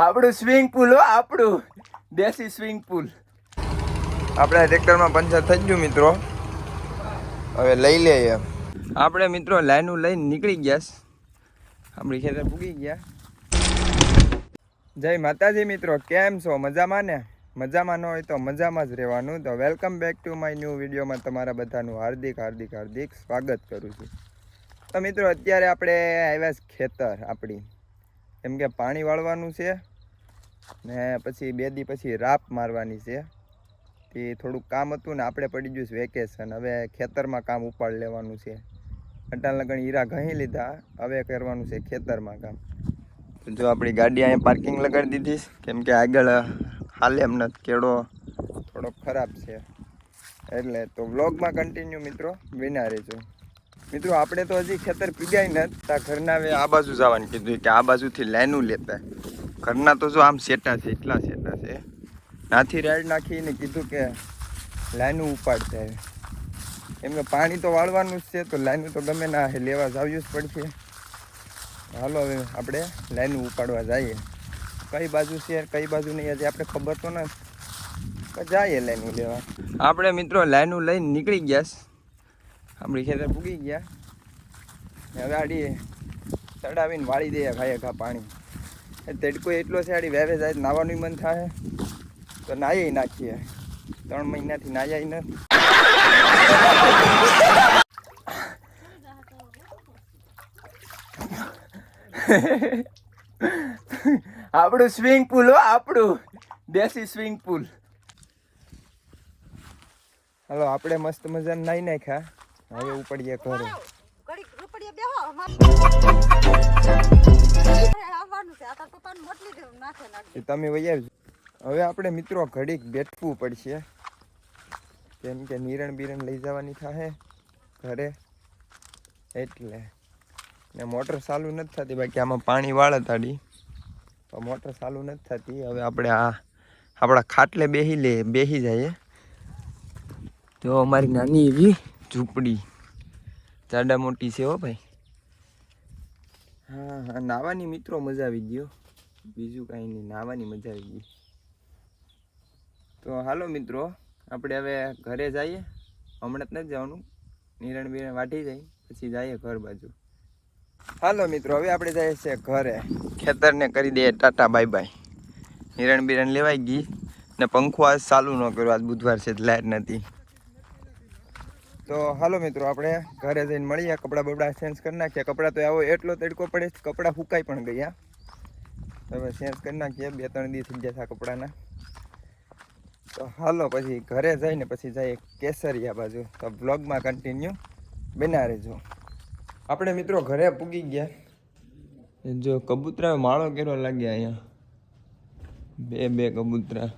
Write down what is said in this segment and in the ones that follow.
આપણું swimming pool હો, આપણું દેશી સ્વિમિંગ પુલ. આપણે ટ્રેક્ટરમાં પંચર થઈ ગયું મિત્રો, હવે લઈ લઈએ. આપણે મિત્રો લાઈનું લઈને નીકળી ગયા, આપણી ખેતર પૂગી ગયા. જય માતાજી મિત્રો, કેમ છો? મજામાં ને? મજામાં ન હોય તો મજામાં જ રહેવાનું. તો welcome back to my new વિડીયોમાં તમારા બધાનું હાર્દિક સ્વાગત કરું છું. તો મિત્રો અત્યારે આપણે આવ્યા છે ખેતર આપણી, કેમ કે પાણી વાળવાનું છે ને પછી 2 દી પછી રાપ મારવાની છે. તે થોડુંક કામ હતું ને આપણે પડી ગયું છે વેકેશન, હવે ખેતરમાં કામ ઉપાડ લેવાનું છે. અટાણ લગણ હીરા ઘહી લીધા, હવે કરવાનું છે ખેતરમાં કામ. તો જો આપણી ગાડી અહીંયા પાર્કિંગ લગાડી દીધી, કેમ કે આગળ હાલે એમ નથી, કેળો થોડોક ખરાબ છે એટલે. તો વ્લોગમાં કન્ટિન્યુ મિત્રો બન્યા રહેજો. મિત્રો આપણે તો હજી ખેતર પીગાય નથી, તા ઘરના હવે આ બાજુ જવાનું કીધું કે આ બાજુથી લાઈનું લેતા. ઘરના તો જો આમ સેટા છે, એટલા સેટા છે, નાથી રાઈડ નાખીને કીધું કે લાઈનું ઉપાડતા. એમ કે પાણી તો વાળવાનું જ છે, તો લાઈનું તો ગમે ના લેવા જાવ્યું જ પડશે. હાલો હવે આપણે લાઈનું ઉપાડવા જઈએ. કઈ બાજુ છે કઈ બાજુ નહીં હજી આપણે ખબર તો નથી, જઈએ લાઈનું લેવા. આપણે મિત્રો લાઈનું લઈને નીકળી ગયા, આપણી ખેતર પૂગી ગયા. હવે આડી ચડાવીને વાળી દઈએ ઘાએ ઘા પાણી. તડકો એટલો છે, આડી વેવે જાય નાવાનું મન થાય તો નાહી નાખીએ. 3 મહિનાથી નાહ્યા નથી. આપણું સ્વિમિંગ પુલ હો, આપણું દેશી સ્વિમિંગ પુલ. હાલો આપણે મસ્ત મજાને નાહી નાખ્યા, હવે ઉપડીએ ઘરે. તમે વહી આવજો. હવે આપણે મિત્રો ઘડીક બેઠવું પડશે, કેમ કે નિરણ બીરણ લઈ જવાની થાય ઘરે એટલે. ને મોટર ચાલુ નથી થતી, બાકી આમાં પાણી વાળે તાડી તો મોટર ચાલુ નથી થતી. હવે આપણે આપણા ખાટલે બેસી જઈએ. તો અમારી નાની એવી ઝૂંપડી જાડા મોટી છે હો ભાઈ. હા નાવાની મિત્રો મજા આવી ગયો, બીજું કાંઈ નહીં, નાવાની મજા આવી ગઈ. તો હાલો મિત્રો આપણે હવે ઘરે જઈએ. હમણાં જ નથી જવાનું, નિરણ બીરણ વાટી જાય પછી જઈએ ઘર બાજુ. હાલો મિત્રો હવે આપણે જઈએ છીએ ઘરે. ખેતરને કરી દઈએ ટાટા બાય બાય. નિરણ બીરણ લેવાઈ ગઈ ને પંખો આજ ચાલુ ન કર્યો, આજ બુધવાર છે, લાઈટ નથી. તો હાલો મિત્રો આપણે ઘરે જઈને મળીએ. કપડાં બપડા ચેન્જ કરી નાખીએ. કપડાં તો આવો એટલો તડકો પડે, કપડાં સુકાઈ પણ ગયા. હવે ચેન્જ કરી નાખીએ, 2-3 દી થઈ ગયા હતા કપડાના. તો હાલો પછી ઘરે જઈને પછી જઈએ કેસરિયા બાજુ. તો બ્લોગમાં કન્ટિન્યુ બના રહેજો. આપણે મિત્રો ઘરે પૂગી ગયા. જો કબૂતરા માળો કેરો લાગ્યા અહીંયા, 2 કબૂતરા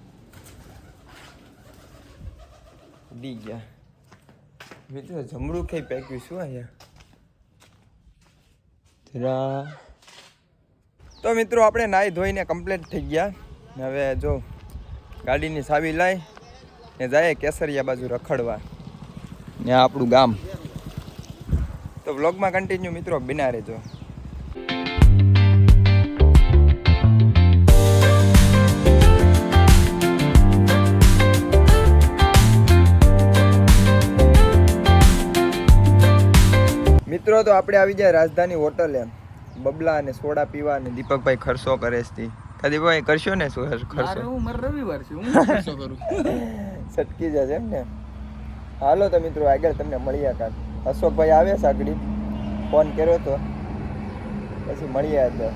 ઉડી ગયા. મિત્રો જમરૂ ખાઈ પેક્યું શું અહીંયા. તો મિત્રો આપણે નાહી ધોઈને કમ્પ્લીટ થઈ ગયા. હવે જો ગાડીની ચાવી લઈ ને જાય કેસરિયા બાજુ રખડવા, ત્યાં આપણું ગામ. તો વ્લોગમાં કન્ટિન્યુ મિત્રો બના રહેજો. મિત્રો તો આપણે આવી જાય રાજધાની હોટલ, એમ બબલા અને સોડા પીવા અને દીપકભાઈ ખર્ચો કરે છે. દીપકભાઈ કરશો ને શું ખર્ચો? રવિવાર છે, હું ખર્ચો કરું. સટકી જશે એમ ને. હાલો તો મિત્રો આગળ તમને મળ્યા કાંક. અશોકભાઈ આવે છે આગળ, ફોન કર્યો તો પછી મળ્યા હતા.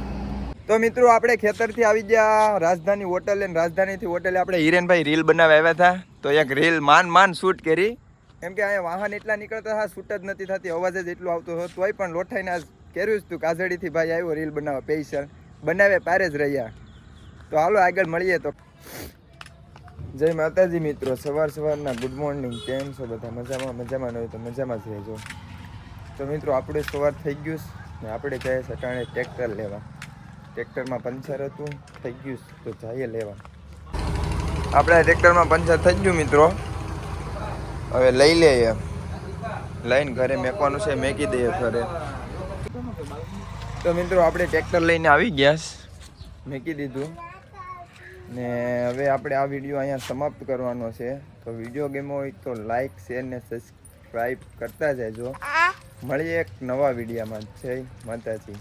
તો મિત્રો આપણે ખેતરથી આવી ગયા રાજધાની હોટલે, ને રાજધાનીથી હોટલે આપણે હિરેનભાઈ રીલ બનાવવા આવ્યા હતા. તો એક રીલ માન શૂટ કરી, કેમ કે અહીંયા વાહન એટલા નીકળતા હતા, શૂટ જ નથી થતી, અવાજ જ એટલો આવતો હતો. તોય પણ લોઠાઈને આજ કર્યું જ તું. કાજડીથી ભાઈ આવ્યો રીલ બનાવવા, પૈસા બનાવે પારે જ રહ્યા. તો હાલો આગળ મળીએ. તો જય માતાજી મિત્રો, સવારના ગુડ મોર્નિંગ. કેમ છો બધા? મજામાં ન હોય તો મજામાં જ રહેજો. તો મિત્રો આપણે સવાર થઈ ગયું ને આપણે જઈએ સટાણે ટ્રેક્ટર લેવા. ટ્રેક્ટરમાં પંચર હતું, થઈ ગયું તો જઈએ લેવા. આપણે ટ્રેક્ટરમાં પંચર થઈ ગયું મિત્રો, હવે લઈ લઈએ. લઈને ઘરે મેકવાનું છે, મેકી દઈએ ઘરે. તો મિત્રો આપણે ટ્રેક્ટર લઈને આવી ગયા, મૂકી દીધું. ને હવે આપણે આ વિડીયો અહીંયા સમાપ્ત કરવાનો છે. તો વિડીયો ગમ્યો હોય તો લાઈક શેર ને સબસ્ક્રાઈબ કરતા જજો. મળીએ એક નવા વિડીયોમાં. જય માતાજી.